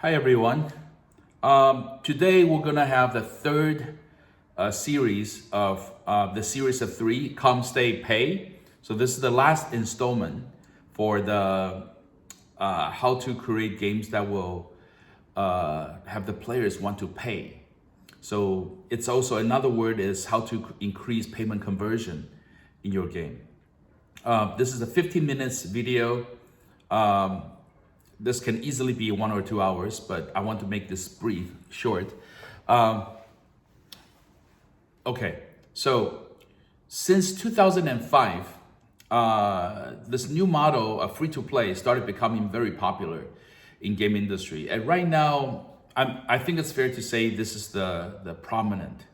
Hi everyone. Today we're gonna have the third series of the series of three, Come Stay Pay. So this is the last installment for the how to create games that will have the players want to pay. So it's also another word is how to increase payment conversion in your game. This is a 15 minutes video. This can easily be 1 or 2 hours, but I want to make this brief, short. Okay, so since 2005, this new model of free-to-play started becoming very popular in game industry. And right now, I think it's fair to say this is the prominent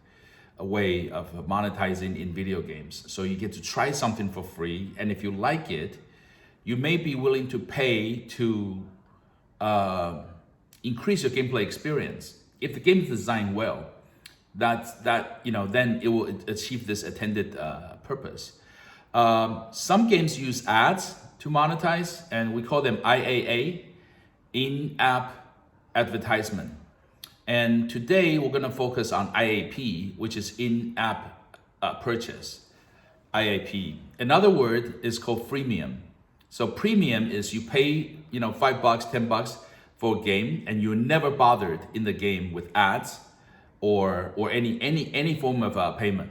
way of monetizing in video games. So you get to try something for free, and if you like it, you may be willing to pay to increase your gameplay experience. If the game is designed well, then it will achieve this intended purpose. Some games use ads to monetize, and we call them IAA, in-app advertisement. And today we're going to focus on IAP, which is in-app purchase. IAP. Another word is called freemium. So premium is you pay, $5, $10 for a game, and you're never bothered in the game with ads or any form of payment.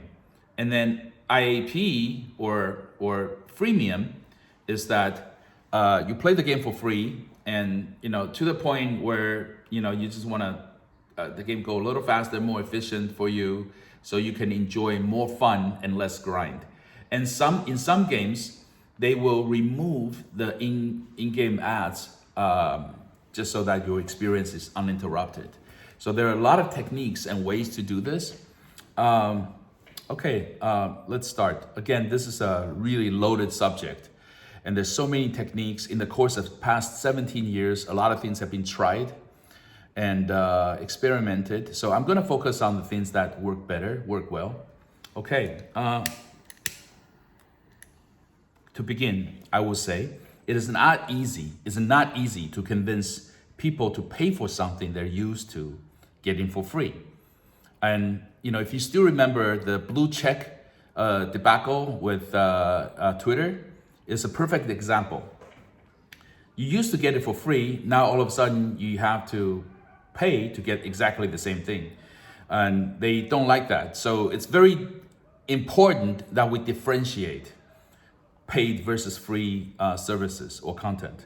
And then IAP or freemium is that you play the game for free, and to the point where you just want to the game go a little faster, more efficient for you, so you can enjoy more fun and less grind. And in some games, they will remove the in-game ads just so that your experience is uninterrupted. So there are a lot of techniques and ways to do this. Let's start. Again, this is a really loaded subject, and there's so many techniques. In the course of past 17 years, a lot of things have been tried and experimented. So I'm gonna focus on the things that work better, work well. To begin, I will say, it is not easy to convince people to pay for something they're used to getting for free. And if you still remember the blue check debacle with Twitter, is a perfect example. You used to get it for free, now all of a sudden you have to pay to get exactly the same thing. And they don't like that. So it's very important that we differentiate paid versus free services or content.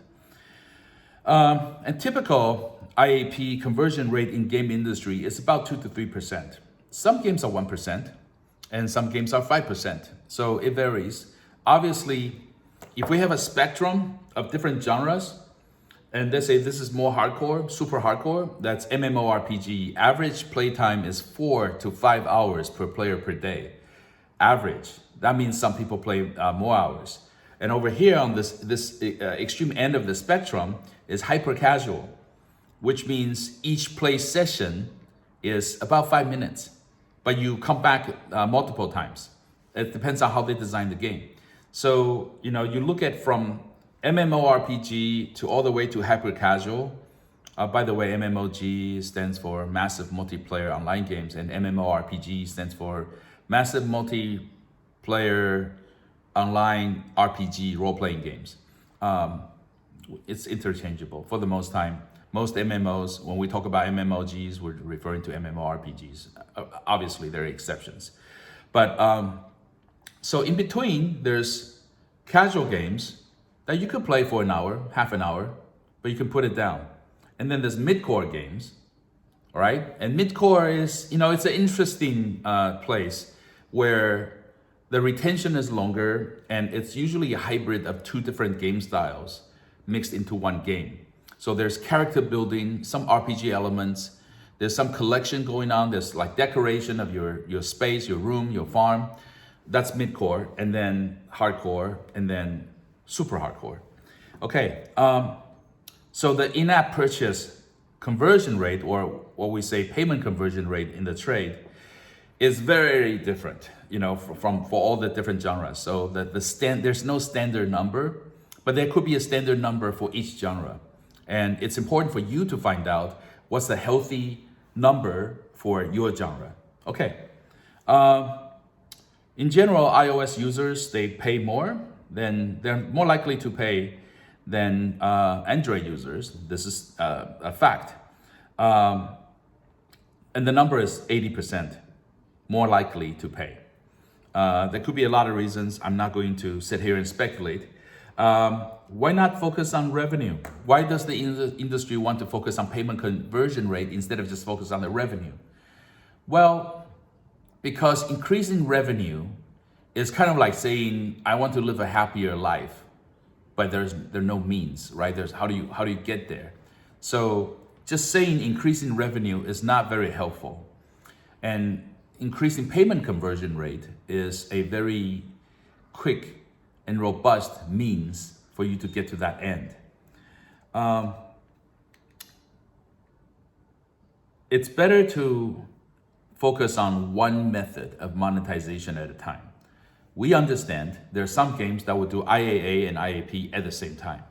And typical IAP conversion rate in game industry is about 2 to 3%. Some games are 1% and some games are 5%. So it varies. Obviously, if we have a spectrum of different genres, and let's say this is more hardcore, super hardcore, that's MMORPG. Average playtime is 4 to 5 hours per player per day. Average. That means some people play more hours. And over here on this extreme end of the spectrum is hyper casual, which means each play session is about 5 minutes, but you come back multiple times. It depends on how they design the game. So, you look at from MMORPG to all the way to hyper casual. By the way, MMOG stands for Massive Multiplayer Online Games, and MMORPG stands for Massive Multiplayer Online RPG role-playing games. It's interchangeable for the most time. Most MMOs, when we talk about MMOGs, we're referring to MMORPGs. Obviously, there are exceptions. But so in between, there's casual games that you could play for an hour, half an hour, but you can put it down. And then there's mid-core games, all right? And mid-core is, it's an interesting place where the retention is longer, and it's usually a hybrid of two different game styles mixed into one game. So there's character building, some RPG elements, there's some collection going on, there's like decoration of your space, your room, your farm. That's mid-core, and then hardcore, and then super hardcore. So the in-app purchase conversion rate, or what we say payment conversion rate in the trade, is very different, for all the different genres. So there's no standard number, but there could be a standard number for each genre. And it's important for you to find out what's the healthy number for your genre. Okay. In general, iOS users, they pay more, then they're more likely to pay than Android users. This is a fact. And the number is 80% more likely to pay. There could be a lot of reasons. I'm not going to sit here and speculate. Why not focus on revenue? Why does the industry want to focus on payment conversion rate instead of just focus on the revenue? Well, because increasing revenue is kind of like saying, I want to live a happier life, but there are no means, right? How do you get there? So just saying increasing revenue is not very helpful. And increasing payment conversion rate is a very quick and robust means for you to get to that end. It's better to focus on one method of monetization at a time. We understand there are some games that will do IAA and IAP at the same time.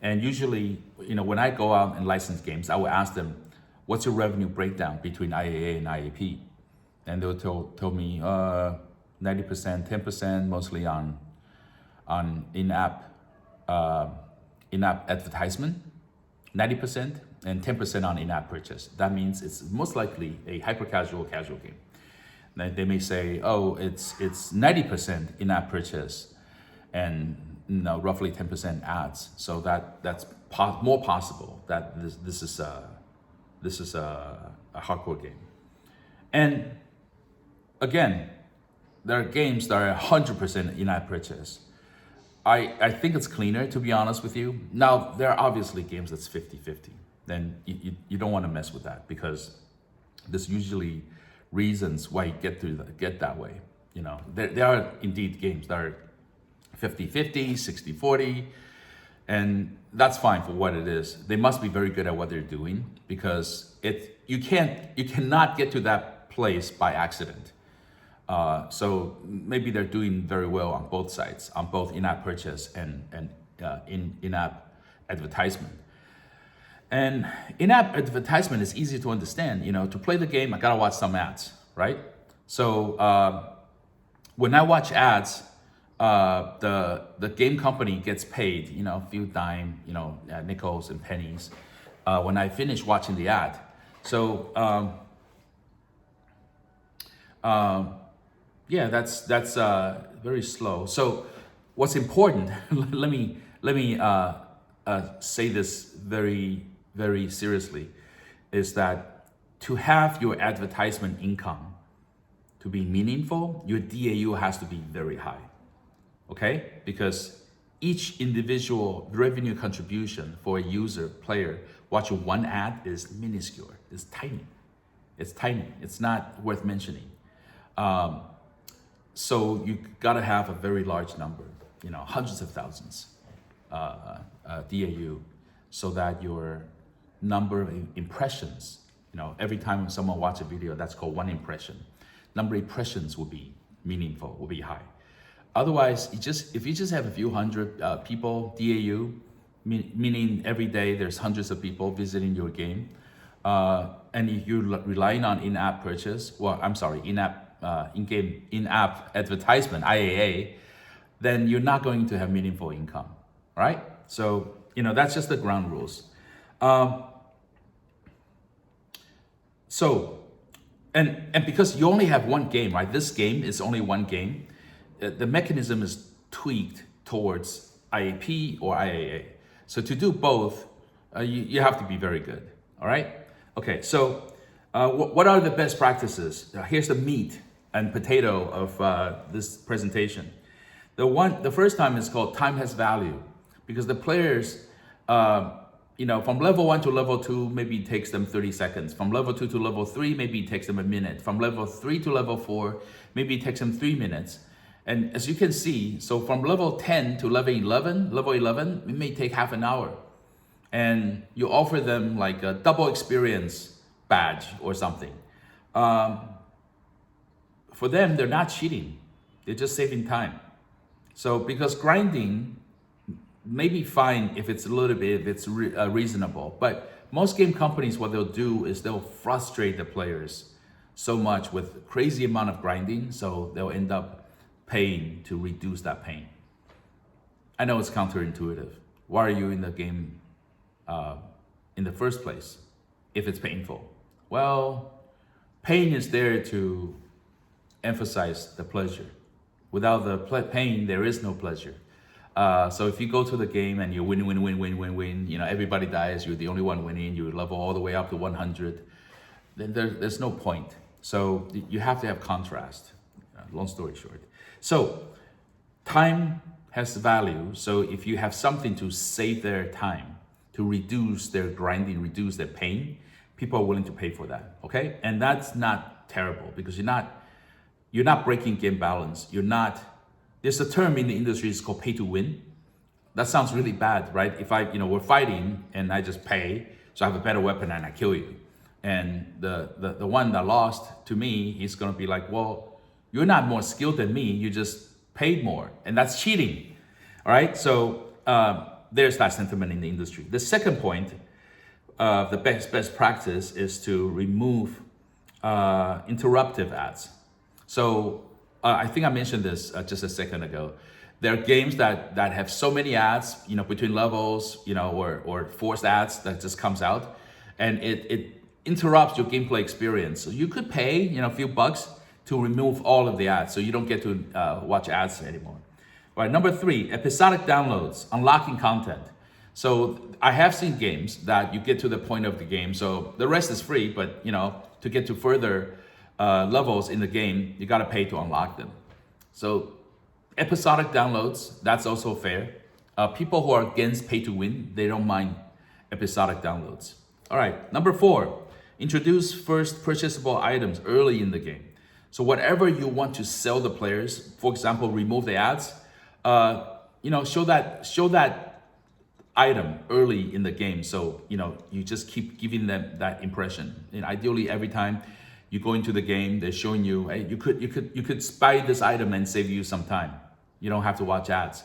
And usually, when I go out and license games, I will ask them, what's your revenue breakdown between IAA and IAP? And they'll tell me 90%, 10% mostly on in-app advertisement, 90%, and 10% on in-app purchase. That means it's most likely a hyper-casual, casual game. They may say, oh, it's 90% in-app purchase and roughly 10% ads. So that's more possible that this is a hardcore game. And again, there are games that are 100% in-app purchase. I think it's cleaner, to be honest with you. Now, there are obviously games that's 50-50. Then you don't want to mess with that, because there's usually reasons why you get that way. There are indeed games that are 50-50, 60-40, and that's fine for what it is. They must be very good at what they're doing, because you cannot get to that place by accident. So maybe they're doing very well on both sides, on both in-app purchase and in-app advertisement. And in-app advertisement is easy to understand. To play the game, I gotta watch some ads, right? So when I watch ads, the game company gets paid, a few dime, nickels and pennies when I finish watching the ad. So yeah, that's very slow. So what's important? let me say this very, very seriously, is that to have your advertisement income to be meaningful, your DAU has to be very high. Okay? Because each individual revenue contribution for a user, player, watching one ad is minuscule. It's tiny. It's not worth mentioning. So you gotta have a very large number, hundreds of thousands DAU, so that your number of impressions, every time someone watches a video, that's called one impression. Number of impressions will be meaningful, will be high. Otherwise, if you just have a few hundred people DAU, meaning every day there's hundreds of people visiting your game, and if you're relying on in-app purchase, in-app advertisement, IAA, then you're not going to have meaningful income, right? So, that's just the ground rules. And because you only have one game, right? This game is only one game. The mechanism is tweaked towards IAP or IAA. So to do both, you have to be very good, all right? Okay, so what are the best practices? Here's the meat and potato of this presentation. The first time is called time has value, because the players, from level 1 to level 2, maybe it takes them 30 seconds. From level 2 to level 3, maybe it takes them a minute. From level 3 to level 4, maybe it takes them 3 minutes. And as you can see, so from level 10 to level 11, it may take half an hour. And you offer them like a double experience badge or something. For them, they're not cheating. They're just saving time. So because grinding maybe fine if it's a little bit, if it's reasonable. But most game companies, what they'll do is they'll frustrate the players so much with crazy amount of grinding, so they'll end up paying to reduce that pain. I know it's counterintuitive. Why are you in the game in the first place if it's painful? Well, pain is there to emphasize the pleasure. Without the pain, there is no pleasure. So if you go to the game and you win, you know, everybody dies, you're the only one winning, you level all the way up to 100, then there's no point. So you have to have contrast, long story short. So time has value. So if you have something to save their time, to reduce their grinding, reduce their pain, people are willing to pay for that, okay? And that's not terrible because you're not breaking game balance. There's a term in the industry, it's called pay to win. That sounds really bad, right? If we're fighting and I just pay, so I have a better weapon and I kill you. And the one that lost to me, he's gonna be like, well, you're not more skilled than me, you just paid more. And that's cheating, all right? So there's that sentiment in the industry. The second point, the best practice is to remove interruptive ads. So I think I mentioned this just a second ago. There are games that have so many ads, you know, between levels, you know, or forced ads that just comes out, and it interrupts your gameplay experience. So you could pay, you know, a few bucks to remove all of the ads, so you don't get to watch ads anymore. All right, number 3, episodic downloads, unlocking content. So I have seen games that you get to the point of the game, so the rest is free, but you know, to get to further levels in the game, you gotta pay to unlock them. So episodic downloads, that's also fair. People who are against pay to win, they don't mind episodic downloads. All right, number 4, introduce first purchasable items early in the game. So whatever you want to sell the players, for example, remove the ads, you know, show that item early in the game. So, you know, you just keep giving them that impression. And ideally every time you go into the game, they're showing you, hey, you could buy this item and save you some time. You don't have to watch ads,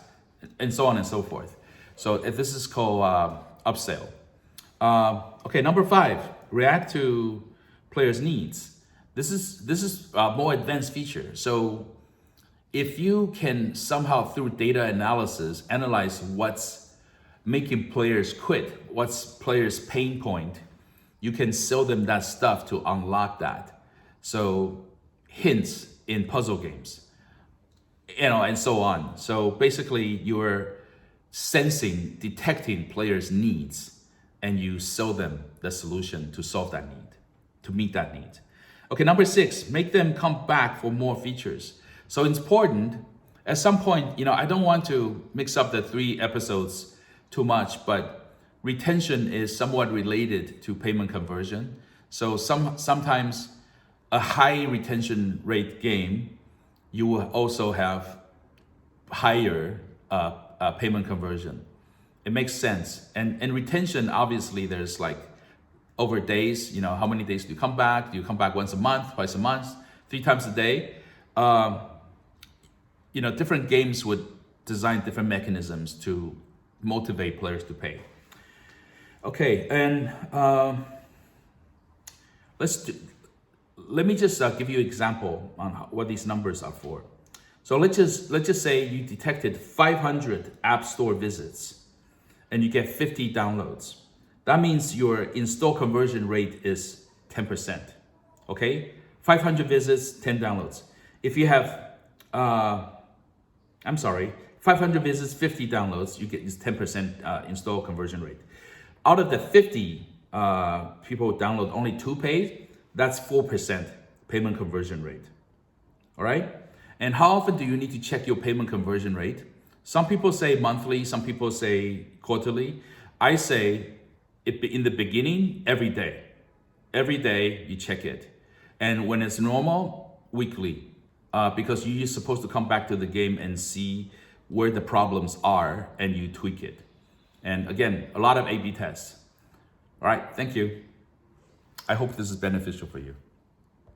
and so on and so forth. So this is called upsell. Okay, number 5, react to players' needs. This is a more advanced feature. So if you can somehow through data analysis analyze what's making players quit, what's players' pain point, you can sell them that stuff to unlock that. So hints in puzzle games, you know, and so on. So basically you're sensing, detecting players' needs, and you sell them the solution to solve that need, to meet that need. Okay, number 6, make them come back for more features. So it's important, at some point, you know, I don't want to mix up the 3 episodes too much, but retention is somewhat related to payment conversion. So sometimes a high retention rate game, you will also have higher payment conversion. It makes sense. And retention, obviously, there's like over days, you know, how many days do you come back? Do you come back once a month, twice a month, 3 times a day? You know, different games would design different mechanisms to motivate players to pay. Okay, and let me just give you an example on what these numbers are for. So let's just say you detected 500 App Store visits and you get 50 downloads. That means your install conversion rate is 10%. Okay, 500 visits, 10 downloads. If you have, 500 visits, 50 downloads, you get this 10% install conversion rate. Out of the 50 people who download, only 2 paid. That's 4% payment conversion rate. All right? And how often do you need to check your payment conversion rate? Some people say monthly, some people say quarterly. I say in the beginning, every day. Every day you check it. And when it's normal, weekly. Because you're supposed to come back to the game and see where the problems are and you tweak it. And again, a lot of A/B tests. All right, thank you. I hope this is beneficial for you.